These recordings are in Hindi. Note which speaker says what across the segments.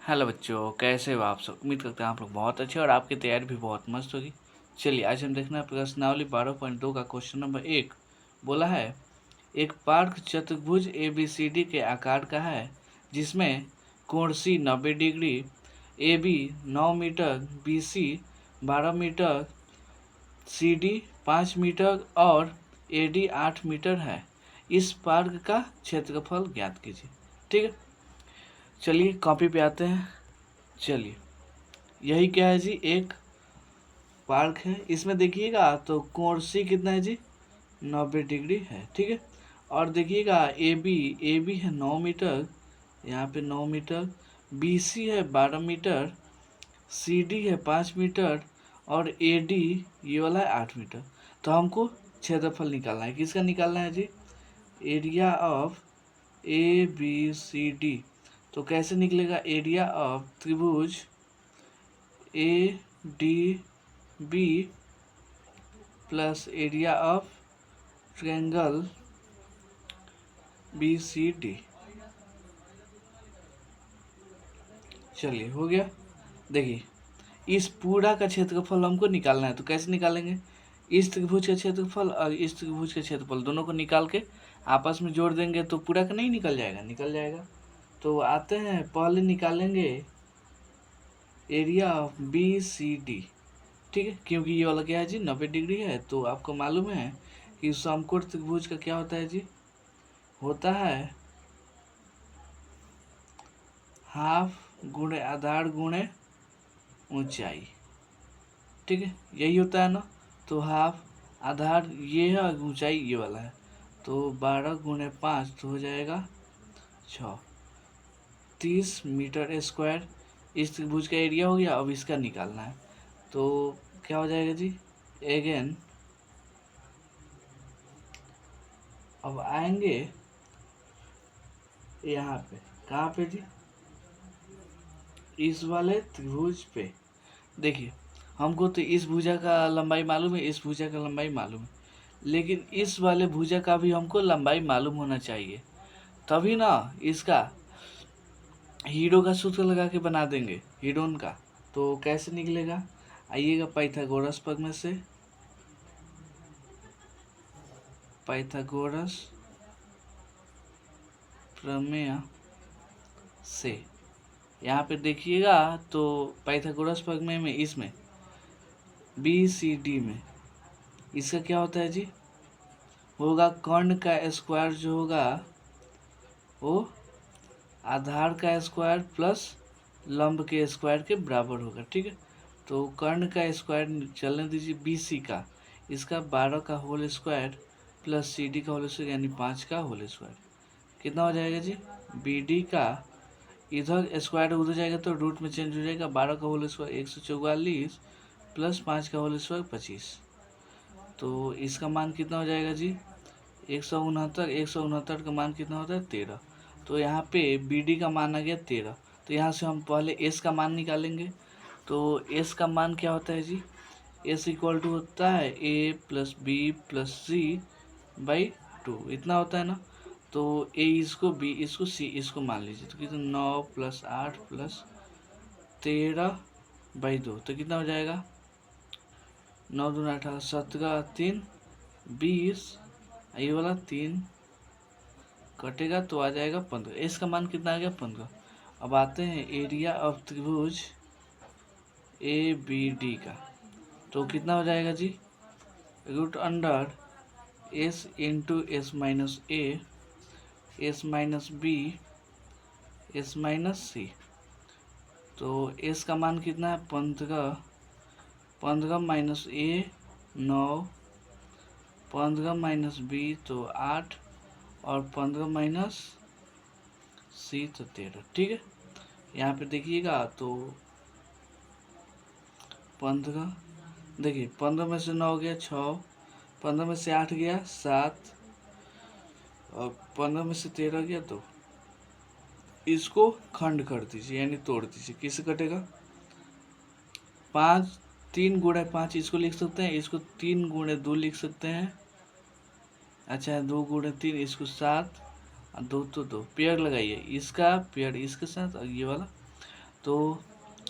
Speaker 1: हेलो बच्चों, कैसे हो आप सब। उम्मीद करते हैं आप लोग बहुत अच्छे और आपकी तैयारी भी बहुत मस्त होगी। चलिए आज हम देखना है प्रश्नावली 12.2 का क्वेश्चन नंबर 1। बोला है एक पार्क चतुर्भुज ABCD के आकार का है जिसमें कोण C 90 degree, AB 9 metre, BC 12 metre, CD 5 metre और AD 8 मीटर है। इस पार्क का क्षेत्रफल ज्ञात कीजिए। ठीक है, चलिए कॉपी पे आते हैं। चलिए यही क्या है जी, एक पार्क है। इसमें देखिएगा तो कोण सी कितना है जी, 90 डिग्री है। ठीक है, और देखिएगा ए बी है 9 मीटर, यहाँ पे 9 मीटर, बी सी है 12 मीटर, सी डी है 5 मीटर और ए डी ये वाला है 8 मीटर। तो हमको क्षेत्रफल निकालना है। किसका निकालना है जी, area of A B C D. तो कैसे निकलेगा, एरिया ऑफ त्रिभुज A D B plus area of triangle B C D. चलिए हो गया। देखिए इस पूरा का क्षेत्रफल हमको निकालना है, तो कैसे निकालेंगे, इस त्रिभुज का क्षेत्रफल और इस त्रिभुज का क्षेत्रफल दोनों को निकाल के आपस में जोड़ देंगे तो पूरा का नहीं निकल जाएगा, निकल जाएगा। तो आते हैं, पहले निकालेंगे area of B C D. ठीक है, क्योंकि ये वाला क्या है जी, 90 डिग्री है। तो आपको मालूम है कि समकोण त्रिभुज का क्या होता है जी, होता है हाफ गुणे आधार गुणे ऊंचाई। ठीक है, यही होता है ना। तो हाफ आधार ये है और ऊंचाई ये वाला है। तो 12 गुणे 5 तो हो जाएगा 6, 30 मीटर स्क्वायर। इस त्रिभुज का एरिया हो गया। अब इसका निकालना है तो क्या हो जाएगा जी, अगेन अब आएंगे यहाँ पे, कहाँ पे जी, इस वाले त्रिभुज पे। देखिए हमको तो इस भुजा का लंबाई मालूम है, इस भुजा का लंबाई मालूम है, लेकिन इस वाले भुजा का भी हमको लंबाई मालूम होना चाहिए, तभी ना इसका हीरो का सूत्र लगा के बना देंगे, हीरोन का। तो कैसे निकलेगा, आइएगा पाइथागोरस प्रमेय से, पाइथागोरस प्रमेय से यहाँ पे देखिएगा तो पाइथागोरस प्रमेय में इसमें बी सी डी में इसका क्या होता है जी, होगा कर्ण का स्क्वायर जो होगा वो आधार का स्क्वायर प्लस लंब के स्क्वायर के बराबर होगा। ठीक है, तो कर्ण का स्क्वायर चलने दीजिए, बी सी का, इसका 12 का whole square plus C D का होल स्क्वायर यानी 5 का होल स्क्वायर। कितना हो जाएगा जी, बी डी का इधर स्क्वायर उधर जाएगा तो रूट में चेंज हो जाएगा, 12 का होल स्क्वायर 144 प्लस 5 का होल स्क्वायर 25। तो इसका मान कितना हो जाएगा जी, 169। 169 का मान कितना होता है, 13। तो यहाँ पे बी डी का मान आ गया 13। तो यहाँ से हम पहले एस का मान निकालेंगे। तो एस का मान क्या होता है जी, एस इक्वल टू होता है A plus B plus C by 2, इतना होता है ना। तो ए इसको, बी इसको, सी इसको मान लीजिए। तो कितना, 9 प्लस 8 प्लस 13 बाई 2, तो कितना हो जाएगा, 9 दूना 18, 17, 3 20, ये वाला 3 कटेगा तो आ जाएगा 15। इसका मान कितना आ गया, 15। अब आते हैं एरिया ऑफ त्रिभुज ए बी डी का, तो कितना हो जाएगा जी, root under S into S minus A, S minus B, S minus C. तो एस का मान कितना है, 15, 15 माइनस ए 9, 15 माइनस बी तो 8 और 15 माइनस सी तो 13। ठीक है, यहाँ पे देखिएगा तो 15, देखिए 15 में से 9 गया 6, 15 में से 8 गया 7 और 15 में से 13 गया 2। इसको खंड कर दीजिए यानी तोड़ दीजिए, किससे कटेगा, 5, 3 गुणे 5 इसको लिख सकते हैं, इसको 3 गुणे 2 लिख सकते हैं। अच्छा 2 गुणे 3 इसको 7 और 2 तो 2, पेयर लगाइए, इसका पेयर इसके साथ और ये वाला। तो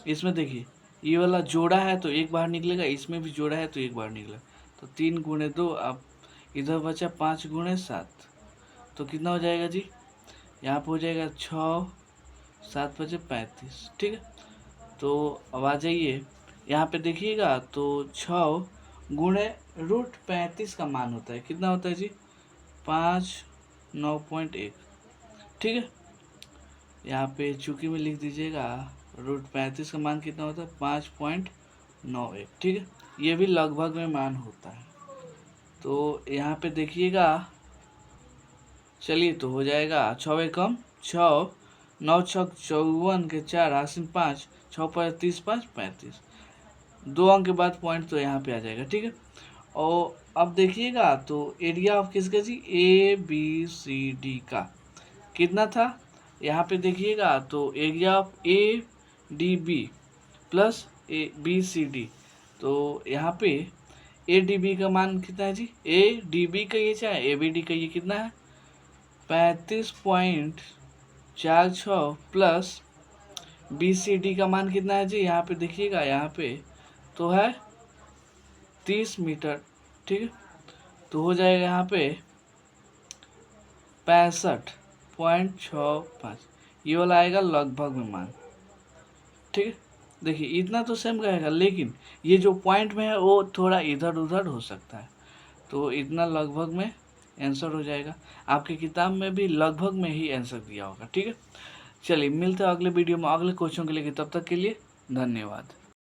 Speaker 1: इसमें देखिए ये वाला जोड़ा है तो एक बाहर निकलेगा, इसमें भी जोड़ा है तो एक बाहर निकलेगा। तो 3 गुणे 2, अब इधर बचा 5 गुणे 7, तो कितना हो जाएगा जी? यहाँ पे हो जाएगा 6, 7 बचे 35। ठीक है, तो अब आ जाइए यहाँ पे देखिएगा तो 6 गुणे √35 का मान होता है, कितना होता है जी? 591। ठीक है, यहाँ पे चूंकि में लिख दीजिएगा √35 का मान कितना होता है? 5.91। ठीक है, ये भी लगभग में मान होता है। तो यहाँ पे देखिएगा, चलिए तो हो जाएगा 6 कम 6, 9 छक 54 के 4 आसिन 5, 6 पर 30 5 35, 2 अंक के बाद पॉइंट तो यहाँ पे आ जाएगा। ठीक है, और अब देखिएगा तो एरिया ऑफ किसका जी? ABCD का कितना था? यहाँ पे देखिएगा तो area of ADB plus ABCD, तो यहाँ पे ADB का मान कितना है जी? ADB का ये चाहे ABD का ये कितना है? 35.46 प्लस BCD का मान कितना है जी? यहाँ पे देखिएगा, यहाँ पे तो है 30 मीटर। ठीक है, तो हो जाएगा यहाँ पे 65.65, ये वाला आएगा लगभग में मान। ठीक है, देखिए इतना तो सेम रहेगा, लेकिन ये जो पॉइंट में है वो थोड़ा इधर उधर हो सकता है, तो इतना लगभग में आंसर हो जाएगा। आपकी किताब में भी लगभग में ही आंसर दिया होगा। ठीक है, चलिए मिलते हैं अगले वीडियो में अगले क्वेश्चन के लिए, तब तक के लिए धन्यवाद।